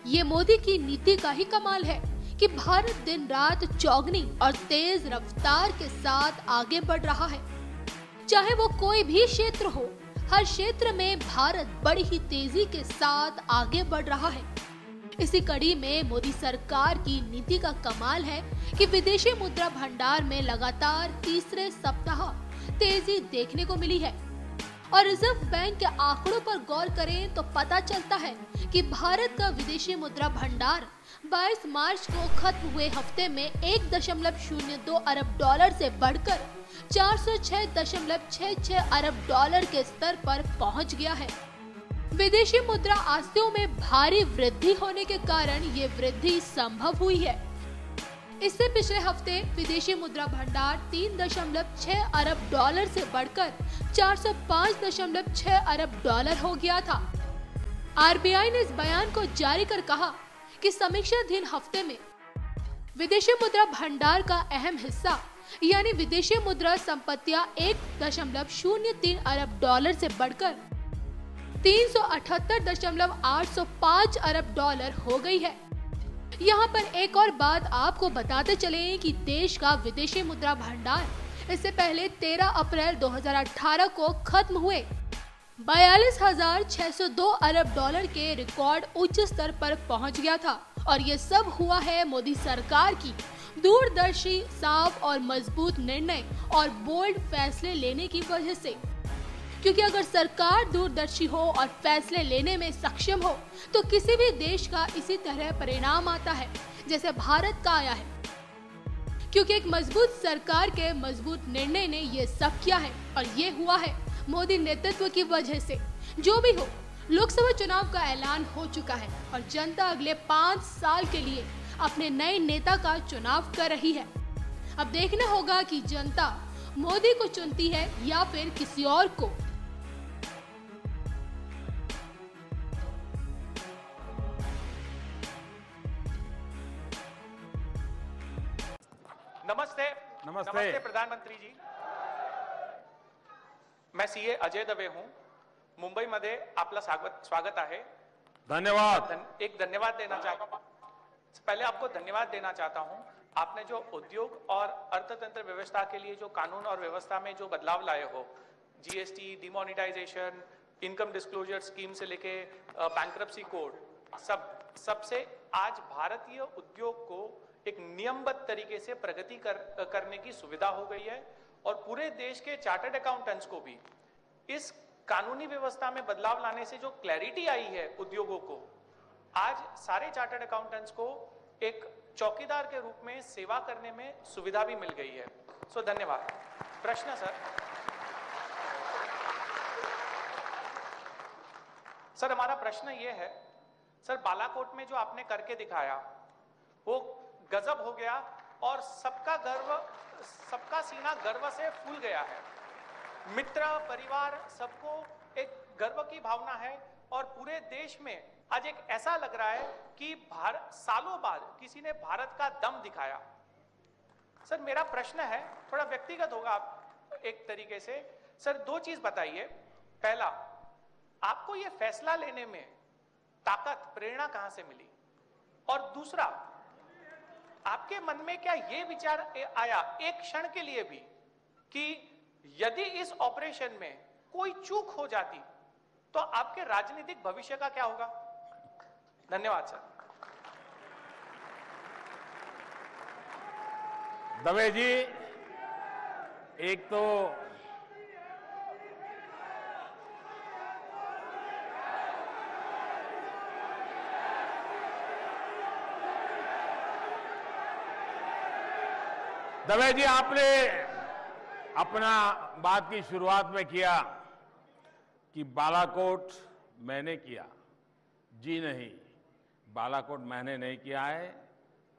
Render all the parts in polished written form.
ये मोदी की नीति का ही कमाल है कि भारत दिन रात चौगनी और तेज रफ्तार के साथ आगे बढ़ रहा है। चाहे वो कोई भी क्षेत्र हो, हर क्षेत्र में भारत बड़ी ही तेजी के साथ आगे बढ़ रहा है। इसी कड़ी में मोदी सरकार की नीति का कमाल है कि विदेशी मुद्रा भंडार में लगातार तीसरे सप्ताह तेजी देखने को मिली है। और रिजर्व बैंक के आंकड़ों पर गौर करें तो पता चलता है कि भारत का विदेशी मुद्रा भंडार 22 मार्च को खत्म हुए हफ्ते में 1.02 अरब डॉलर से बढ़कर 406.66 अरब डॉलर के स्तर पर पहुंच गया है। विदेशी मुद्रा आस्तियों में भारी वृद्धि होने के कारण ये वृद्धि संभव हुई है। इससे पिछले हफ्ते विदेशी मुद्रा भंडार 3.6 अरब डॉलर से बढ़कर 405.6 अरब डॉलर हो गया था। आरबीआई ने इस बयान को जारी कर कहा कि समीक्षाधीन हफ्ते में विदेशी मुद्रा भंडार का अहम हिस्सा यानी विदेशी मुद्रा संपत्तियां 1.03 अरब डॉलर से बढ़कर 378.805 अरब डॉलर हो गई है। यहाँ पर एक और बात आपको बताते चले कि देश का विदेशी मुद्रा भंडार इससे पहले 13 अप्रैल 2018 को खत्म हुए 42,602 अरब डॉलर के रिकॉर्ड उच्च स्तर पर पहुंच गया था। और ये सब हुआ है मोदी सरकार की दूरदर्शी, साफ और मजबूत निर्णय और बोल्ड फैसले लेने की वजह से। क्योंकि अगर सरकार दूरदर्शी हो और फैसले लेने में सक्षम हो तो किसी भी देश का इसी तरह परिणाम आता है जैसे भारत का आया है। क्योंकि एक मजबूत सरकार के मजबूत निर्णय ने ये सब किया है और ये हुआ है मोदी नेतृत्व की वजह से। जो भी हो, लोकसभा चुनाव का ऐलान हो चुका है और जनता अगले 5 साल के लिए अपने नए नेता का चुनाव कर रही है। अब देखना होगा कि जनता मोदी को चुनती है या फिर किसी और को। नमस्ते। नमस्ते प्रधानमंत्री जी। मैं सीए अजय दवे हूं, मुंबईमध्ये आपलं स्वागत आहे। धन्यवाद। एक धन्यवाद देना चाहता हूं। पहले आपको धन्यवाद देना चाहता हूं। आपने जो उद्योग और अर्थतंत्र व्यवस्था के लिए जो कानून और व्यवस्था में जो बदलाव लाए हो, GST, demonetisation, income disclosure scheme से लेके बैंक्रप्सी कोड, सबसे आज भारतीय उद्योग को एक नियमबद्ध तरीके से प्रगति करने की सुविधा हो गई है। और पूरे देश के चार्टर्ड अकाउंटेंट्स को भी इस कानूनी व्यवस्था में बदलाव लाने से जो क्लैरिटी आई है उद्योगों को, आज सारे चार्टर्ड अकाउंटेंट्स को एक चौकीदार के रूप में सेवा करने में सुविधा भी मिल गई है। सो धन्यवाद। प्रश्न सर, हमारा प्रश्न ये है सर, बालाकोट में जो आपने करके दिखाया वो गजब हो गया और सबका सीना गर्व से फूल गया है। मित्र, परिवार, सबको एक गर्व की भावना है और पूरे देश में आज एक ऐसा लग रहा है कि सालों बाद किसी ने भारत का दम दिखाया। सर, मेरा प्रश्न है, थोड़ा व्यक्तिगत होगा आप एक तरीके से। सर, 2 चीज बताइए। पहला, आपको यह फैसला लेने में ताकत, प्रेरणा कहां से मिली? और दूसरा, आपके मन में क्या यह विचार आया एक क्षण के लिए भी कि यदि इस ऑपरेशन में कोई चूक हो जाती तो आपके राजनीतिक भविष्य का क्या होगा? धन्यवाद सर। दवे जी, एक तो दवे जी, आपने अपना बात की शुरुआत में किया कि बालाकोट मैंने किया। जी नहीं, बालाकोट मैंने नहीं किया है,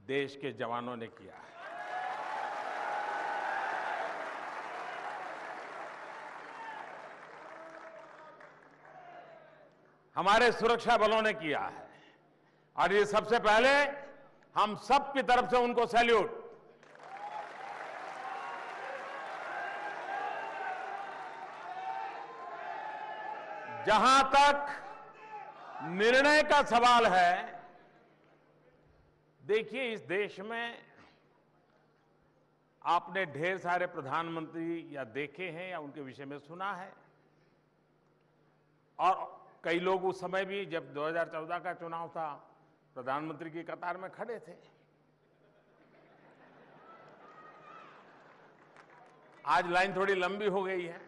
देश के जवानों ने किया है। हमारे सुरक्षा बलों ने किया है और ये सबसे पहले हम सब की तरफ से उनको सैल्यूट। जहां तक निर्णय का सवाल है, देखिए, इस देश में आपने ढेर सारे प्रधानमंत्री या देखे हैं या उनके विषय में सुना है, और कई लोग उस समय भी जब 2014 का चुनाव था प्रधानमंत्री की कतार में खड़े थे। आज लाइन थोड़ी लंबी हो गई है।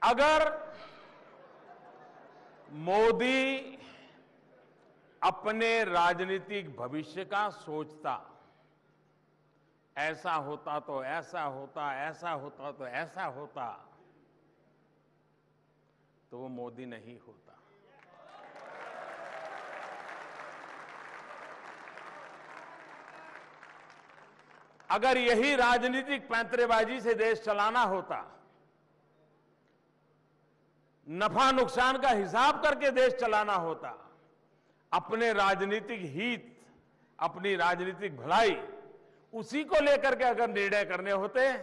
अगर मोदी अपने राजनीतिक भविष्य का सोचता, ऐसा होता तो ऐसा होता, ऐसा होता तो ऐसा होता, तो वो मोदी नहीं होता। अगर यही राजनीतिक पैंतरेबाजी से देश चलाना होता, नफा नुकसान का हिसाब करके देश चलाना होता, अपने राजनीतिक हित, अपनी राजनीतिक भलाई, उसी को लेकर के अगर निर्णय करने होते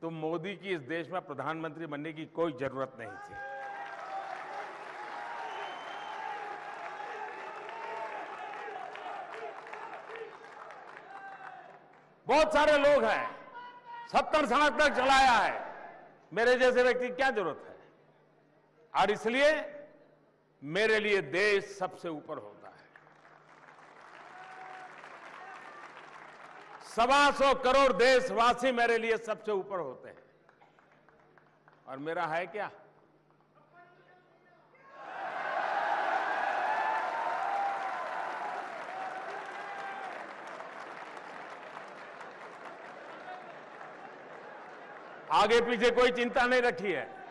तो मोदी की इस देश में प्रधानमंत्री बनने की कोई जरूरत नहीं थी। बहुत सारे लोग हैं, 70 साल तक चलाया है, मेरे जैसे व्यक्ति की क्या जरूरत है? और इसलिए मेरे लिए देश सबसे ऊपर होता है। 125 करोड़ देशवासी मेरे लिए सबसे ऊपर होते हैं, और मेरा है क्या? आगे पीछे कोई चिंता नहीं रखी है।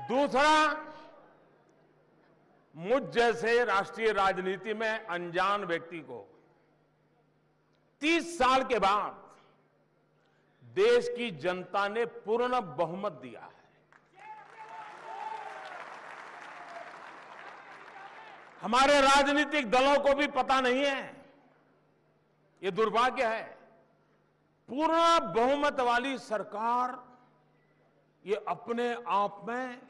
दूसरा, मुझ जैसे राष्ट्रीय राजनीति में अनजान व्यक्ति को 30 साल के बाद देश की जनता ने पूर्ण बहुमत दिया है। हमारे राजनीतिक दलों को भी पता नहीं है, ये दुर्भाग्य है। पूर्ण बहुमत वाली सरकार ये अपने आप में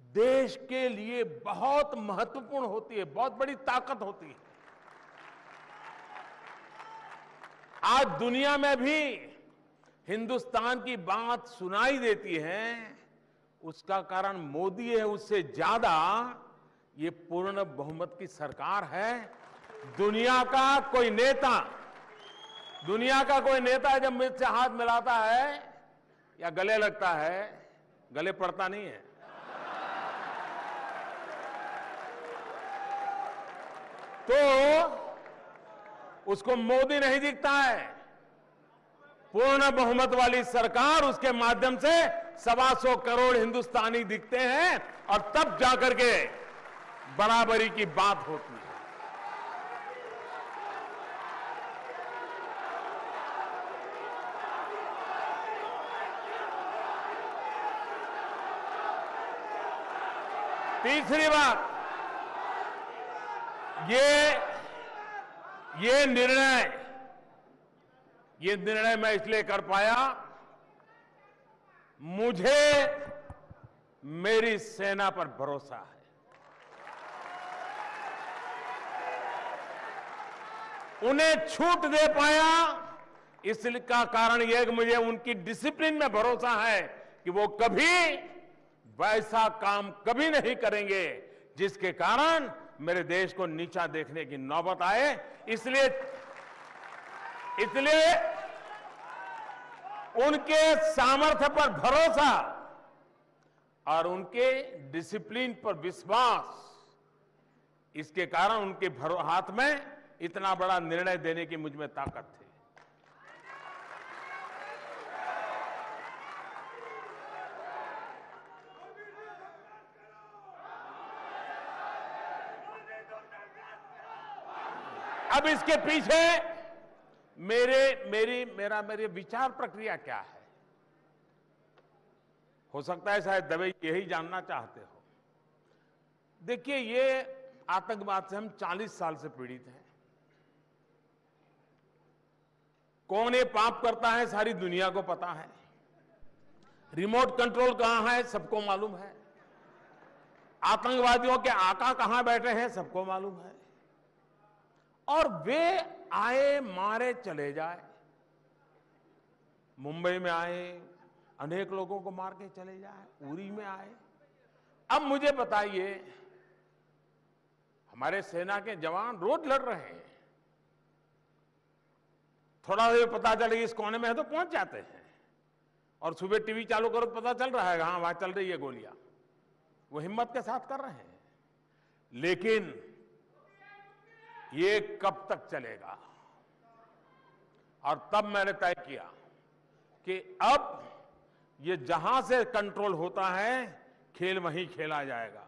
देश के लिए बहुत महत्वपूर्ण होती है, बहुत बड़ी ताकत होती है। आज दुनिया में भी हिंदुस्तान की बात सुनाई देती है, उसका कारण मोदी है, उससे ज्यादा ये पूर्ण बहुमत की सरकार है। दुनिया का कोई नेता जब मुझसे हाथ मिलाता है या गले लगता है, गले पड़ता नहीं है, तो उसको मोदी नहीं दिखता है। पूर्ण बहुमत वाली सरकार, उसके माध्यम से 125 करोड़ हिंदुस्तानी दिखते हैं, और तब जाकर के बराबरी की बात होती है। तीसरी बात, ये निर्णय मैं इसलिए कर पाया, मुझे मेरी सेना पर भरोसा है। उन्हें छूट दे पाया, इसका कारण यह कि मुझे उनकी डिसिप्लिन में भरोसा है कि वो कभी वैसा काम कभी नहीं करेंगे जिसके कारण मेरे देश को नीचा देखने की नौबत आए। इसलिए उनके सामर्थ्य पर भरोसा और उनके डिसिप्लिन पर विश्वास, इसके कारण उनके हाथ में इतना बड़ा निर्णय देने की मुझ में ताकत थी। अब इसके पीछे मेरे विचार प्रक्रिया क्या है? हो सकता है शायद दवे यही जानना चाहते हो। देखिए, ये आतंकवाद से हम 40 साल से पीड़ित हैं। कौन ये पाप करता है सारी दुनिया को पता है। रिमोट कंट्रोल कहां है सबको मालूम है, आतंकवादियों के आका कहां बैठे हैं सबको मालूम है, और वे आए मारे चले जाए। मुंबई में आए, अनेक लोगों को मार के चले जाए, उरी में आए। अब मुझे बताइए, हमारे सेना के जवान रोज लड़ रहे हैं, थोड़ा देर पता चले इस कोने में है तो पहुंच जाते हैं, और सुबह टीवी चालू करो तो पता चल रहा है हाँ वहां चल रही है गोलियां, वो हिम्मत के साथ कर रहे हैं। लेकिन ये कब तक चलेगा? और तब मैंने तय किया कि अब ये जहां से कंट्रोल होता है खेल वहीं खेला जाएगा।